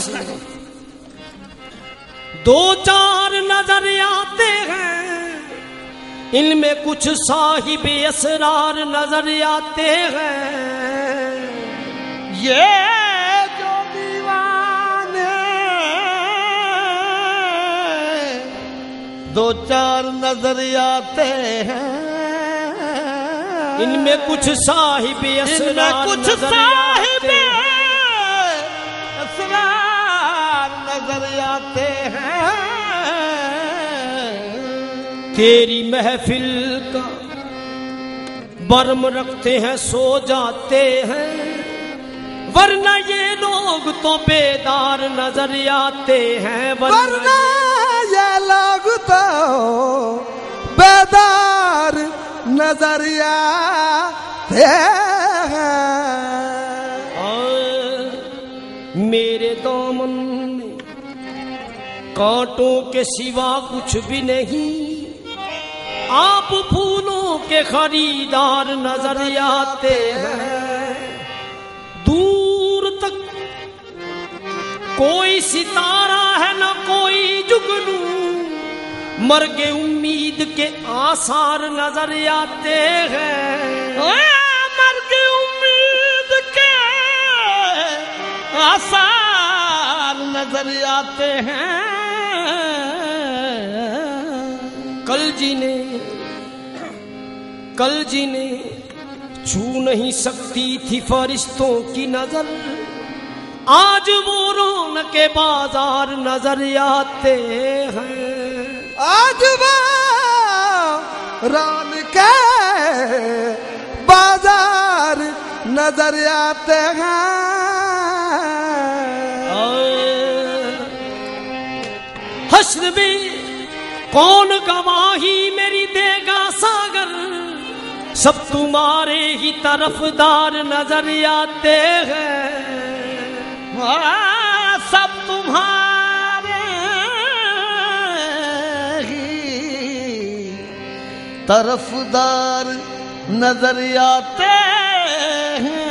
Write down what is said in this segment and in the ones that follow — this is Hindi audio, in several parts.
से दो चार नजर आते हैं, इनमें कुछ साहिब असरार नजर आते हैं। ये जो दीवाने दो चार नजर आते हैं, इनमें कुछ साहिब असरार कुछ साहिब असरार नजर आते हैं। तेरी महफिल का बर्म रखते हैं सो जाते हैं, वरना ये लोग तो बेदार नजर आते हैं। वरना ये लोग तो बेदार नजर आते हैं। मेरे दामन में कांटों के सिवा कुछ भी नहीं, आप फूलों के खरीदार नजर आते हैं। दूर तक कोई सितारा है न कोई जुगनू, मर्गे उम्मीद के आसार नजर आते हैं। मर्गे उम्मीद के आसार नजर आते हैं। कल जी ने छू नहीं सकती थी फरिश्तों की नजर, आज वो रौनके बाजार नजर आते हैं। आज वो रौनके बाजार नजर आते हैं। हश्र में कौन गवाही मेरी देगा सागर, सब तुम्हारे ही तरफदार नजर आते हैं। सब तुम्हारे ही तरफदार नजर आते हैं।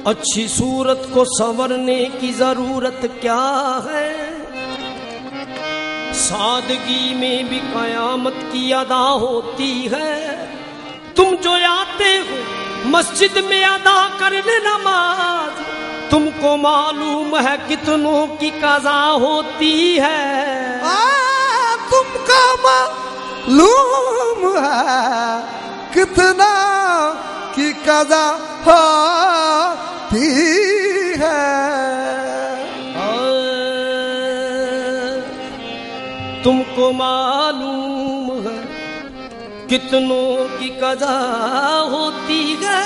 अच्छी सूरत को संवरने की जरूरत क्या है, सादगी में भी कयामत की अदा होती है। तुम जो आते हो मस्जिद में अदा करने नमाज, तुमको मालूम है कितनों की कज़ा होती है। तुमको मालूम है कितना की कज़ा होती है। तुमको मालूम है कितनों की कज़ा होती है।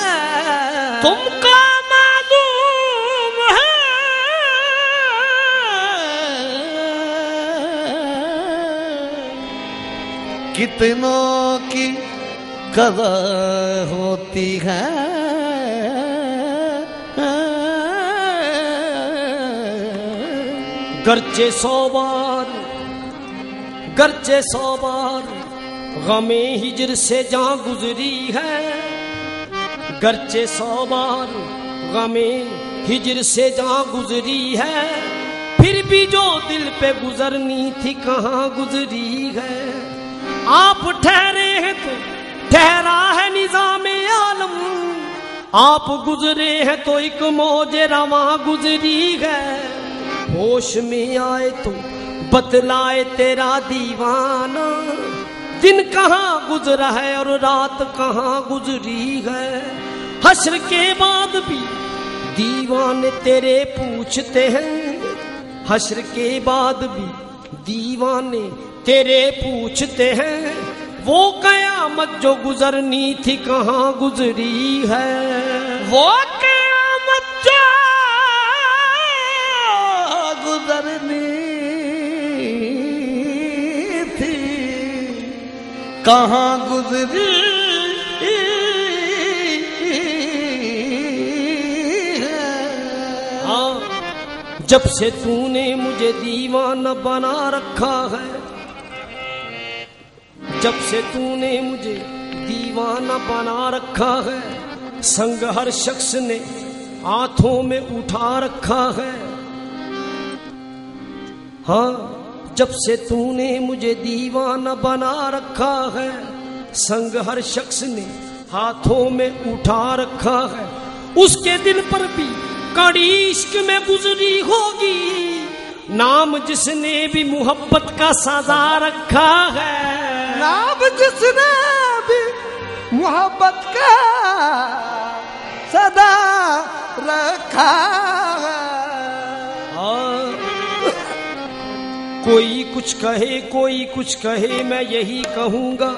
तुमको मालूम है कितनों की कज़ा होती है। गर्चे सौ बार गमे हिजर से जान गुजरी है, गर्चे 100 बार गमे हिजर से जान गुजरी है, फिर भी जो दिल पे गुजरनी थी कहाँ गुजरी है। आप ठहरे हैं तो ठहरा है निज़ामे आलम, आप गुजरे हैं तो एक मौजे रवा गुजरी है। होश में आए तो बतलाए तेरा दीवाना, दिन कहाँ गुजरा है और रात कहाँ गुजरी है। हश्र के बाद भी दीवाने तेरे पूछते हैं, हश्र के बाद भी दीवाने तेरे पूछते हैं, वो कयामत जो गुजरनी थी कहाँ गुजरी है। वो कयामत जो गुजरनी थी कहाँ गुजरी है। हाँ, जब से तूने मुझे दीवाना बना रखा है, जब से तूने मुझे दीवाना बना रखा है, संग हर शख्स ने हाथों में उठा रखा है। हाँ, जब से तूने मुझे दीवाना बना रखा है, संग हर शख्स ने हाथों में उठा रखा है। उसके दिल पर भी कड़ी इश्क में गुजरी होगी, नाम जिसने भी मोहब्बत का सजा रखा है। नाम जिसने भी मोहब्बत का सदा रखा है। कोई कुछ कहे कोई कुछ कहे, मैं यही कहूँगा,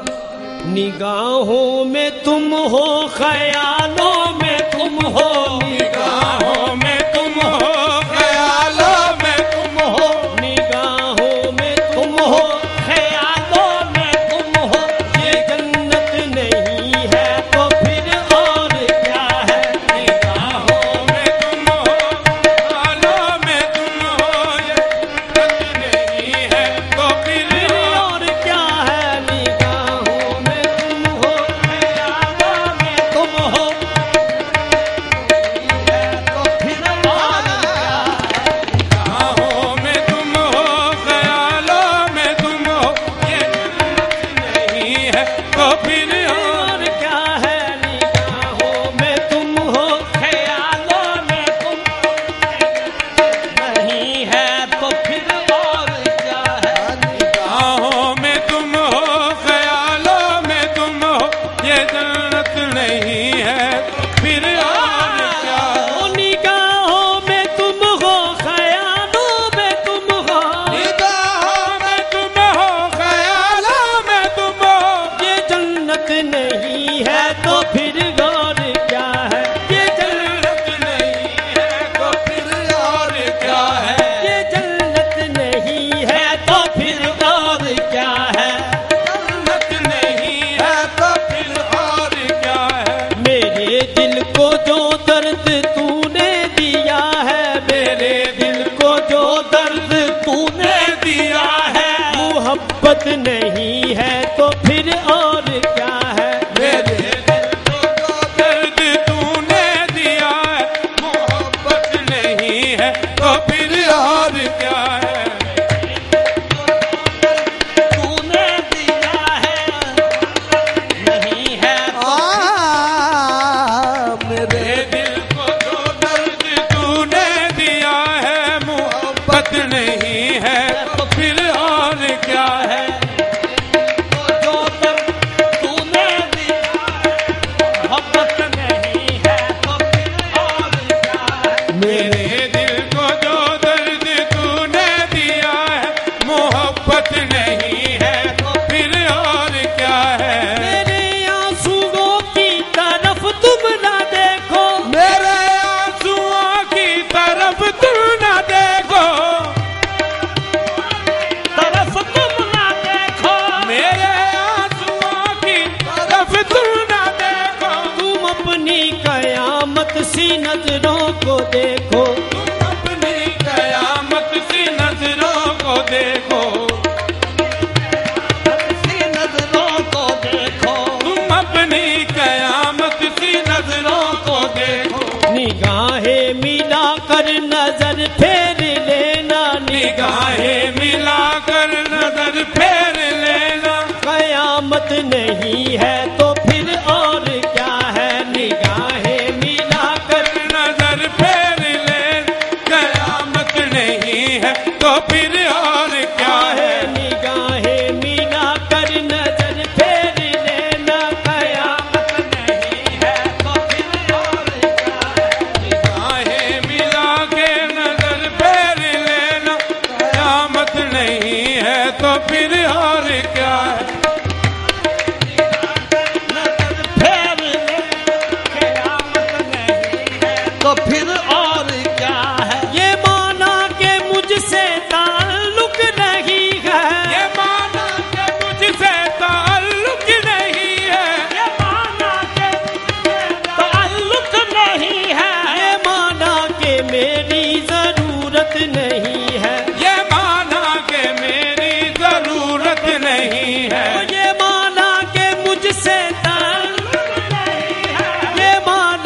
निगाहों में तुम हो, ख्यालों में तुम हो, निगाहों में तुम हो, ख्यालों में तुम हो, निगाहों में तुम हो, ख्यालों में तुम हो। ये जन्नत नहीं है तो फिर और क्या है। निगाहों में तुम हो, ख्यालों में तुम हो, ये जन्नत नहीं है तो फिर और क्या है। निगाहों में तुम हो, ख्यालों में तुम हो, मोहब्बत नहीं है तो फिर और क्या है। मेरे दिल को जो दर्द तूने दिया है, मोहब्बत नहीं है तो फिर और क्या है। तूने दिया है नहीं है मेरे दिल को जो दर्द तूने दिया है, मोहब्बत नहीं है तो फिर और क्या है। मेरे दिल को जो दर्द तूने दिया है, मोहब्बत नहीं है तो फिर और क्या है। मेरे आंसुओं की तरफ तुम ना देखो, मेरे आंसुओं की तरफ तुम ना देखो, तरफ तुम ना देखो, मेरे आंसुओं की तरफ तुम ना देखो। तुम अपनी कयामत सी नजरों को देखो, तुम अपनी कयामत सी नजरों को देखो, सी नजरों को देखो, तुम अपनी कयामत सी नजरों को देखो। निगाहें मिला कर नजर फेर लेना, निगाहें मिला कर नजर फेर लेना। कयामत नहीं है तो फिर और क्या है। निगाहें मिला कर नजर फेर ले, कयामत नहीं है तो फिर और क्या है। निगाहें मिला कर नजर फेर लेना, कयामत नहीं है तो फिर और क्या है। निगाहें मिला के नजर फेर लेना, कयामत नहीं है तो फिर और क्या है। तो फिर और क्या है। ये माना के मुझसे ताल्लुक नहीं है, ये माना के मुझसे ताल्लुक नहीं है, ये माना के ताल्लुक नहीं है, ये माना के मेरी जरूरत नहीं है, ये माना के मेरी जरूरत नहीं है, ये माना के मुझसे ताल्लुक नहीं है, ये माना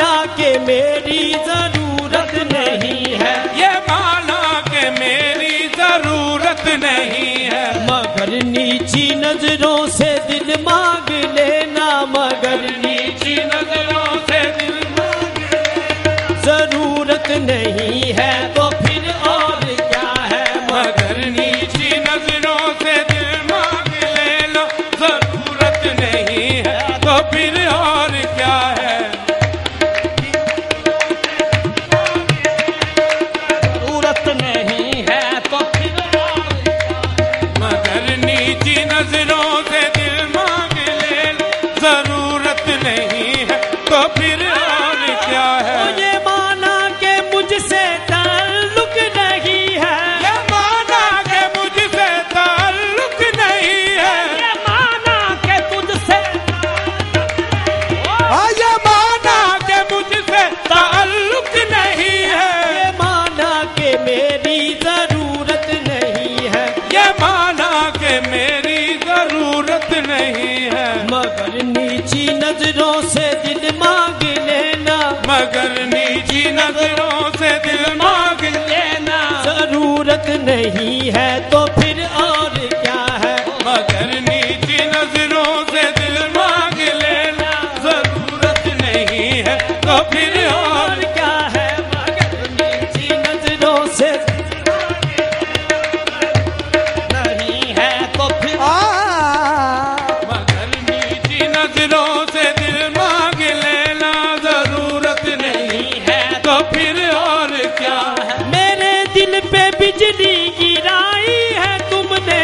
जरूरत नहीं है। मगर नीची नजरों से दिल मांग लेना, मगर नीची नजरों से दिल मांग लेना, जरूरत नहीं है तो फिर और क्या है। मगर नीची नजरों से दिल मांग ले लो, जरूरत नहीं है तो फिर और क्या है। जरूरत नहीं है तो फिर और मगर नीची नजरों से दिल मांग ले लो, जरूरत नहीं है तो फिर और क्या है। ये माना के मुझसे ताल्लुक नहीं है, ये माना के मुझसे ताल्लुक नहीं है, ये माना के तुझसे ये माना के मुझसे ताल्लुक नहीं है, ये माना के मेरी जरूरत नहीं है, ये माना के मेरी जरूरत नहीं है। मगर नीची नजरों से दिल मांग लेना, मगर नीची नजरों से दिल मांग लेना, जरूरत नहीं है तो फिर और क्या है। मगर नीची नजरों से दिल मांग लेना, जरूरत नहीं है तो फिर और और क्या है। मगर नीची नजरों से नहीं है तो फिर मगर नीची नजरों से दिल मांग लेना, जरूरत नहीं है तो फिर और क्या है। मेरे दिल पे बिजली गिराई है तुमने,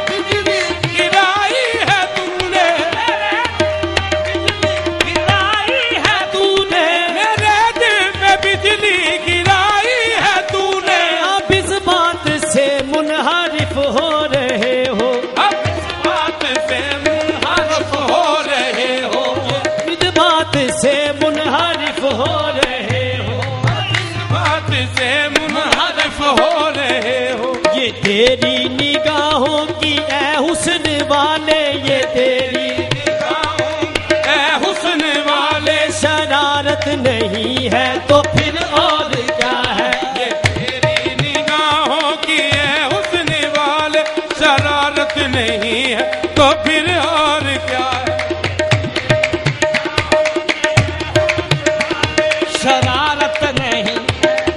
बिजली गिराई है तुमने, गिराई है तूने, मेरे दिल पे बिजली गिराई है तूने। अब इस बात से मुनहरिफ हो रहे हो, अब इस बात से मुनहरिफ हो रहे हो, इस बात से मुनहरिफ हो रहे हो, इस बात से मुनहरिफ हो रहे हो। ये तेरी निगाहों की ऐ हुस्न वाले, ये तेरी ए हुस्न वाले, शरारत नहीं है तो फिर और क्या है। ये तेरी निगाहों की है हुस्न वाले, शरारत नहीं है तो फिर और क्या है। शरारत नहीं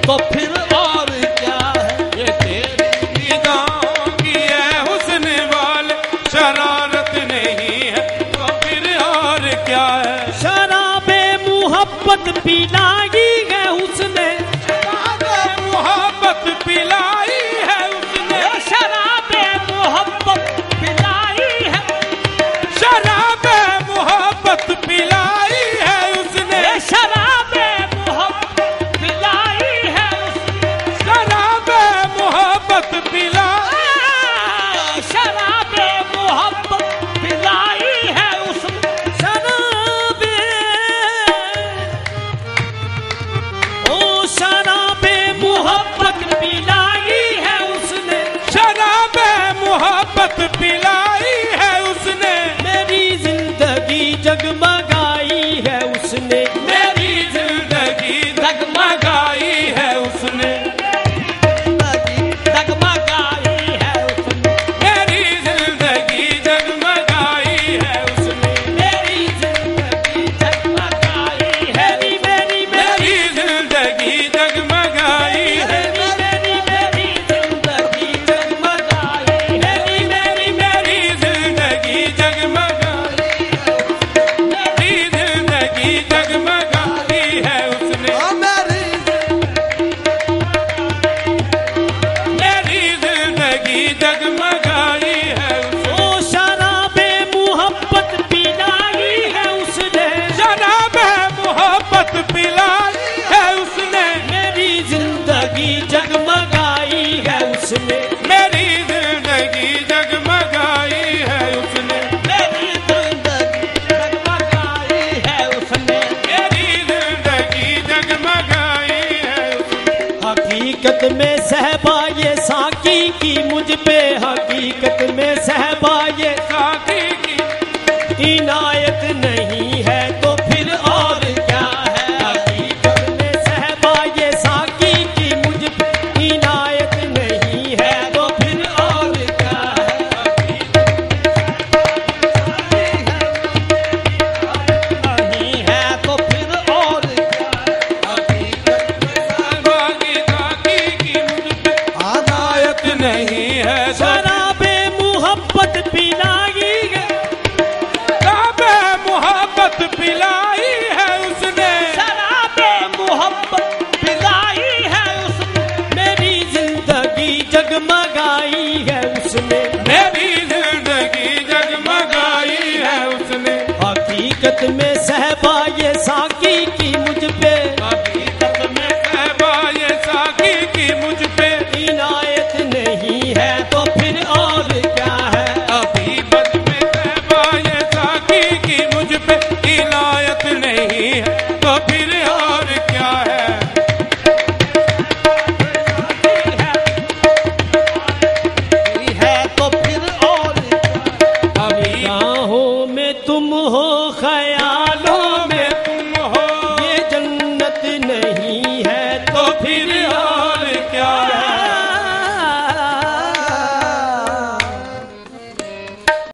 तो फिर और क्या है। ये तेरी निगाहों की है हुस्न वाले, शरारत नहीं है तो फिर और क्या है। शराबे मोहब्बत पिलाई है उसने, मोहब्बत पिलाई है उसने, शराबे मोहब्बत पिलाई है, शराब मोहब्बत पिलाई है उसने, शराबे मोहब्बत पिलाई है उसने, शराब मोहब्बत पिलाई, शराबे मोहब्बत पिलाई है उसने, शराबे ओ शराबे मोहब्बत पिलाई है उसने, शराब मोहब्बत पिलाई है उसने, मेरी जिंदगी जगमगाई है उसने, मेरी जिंदगी जगमगाई है उसने, जगमगाई है उसने, मेरी जिंदगी जगमगाई है उसने, मेरी जिंदगी जगमगाई है, मेरी मेरी जिंदगी जगमगाई है, मेरी जिंदगी जगमगाई है, मेरी जिंदगी जगमगाई, मेरी जिंदगी जगमगाई है उसने, मेरी जिंदगी जगमगाई है उसने, ओ शराबे मोहब्बत पिलाई है उसने, शराब मोहब्बत पिलाई है उसने, मेरी जिंदगी जगमगाई है उसने, मेरी जिंदगी जगमगाई है उसने, मेरी जिंदगी जगमगाई है उसने, मेरी जिंदगी जगमगाई है उसने। हकीकत में सहबा ये साकी की मुझ पे, हकीकत में सहबा ये साथी की इनायत नहीं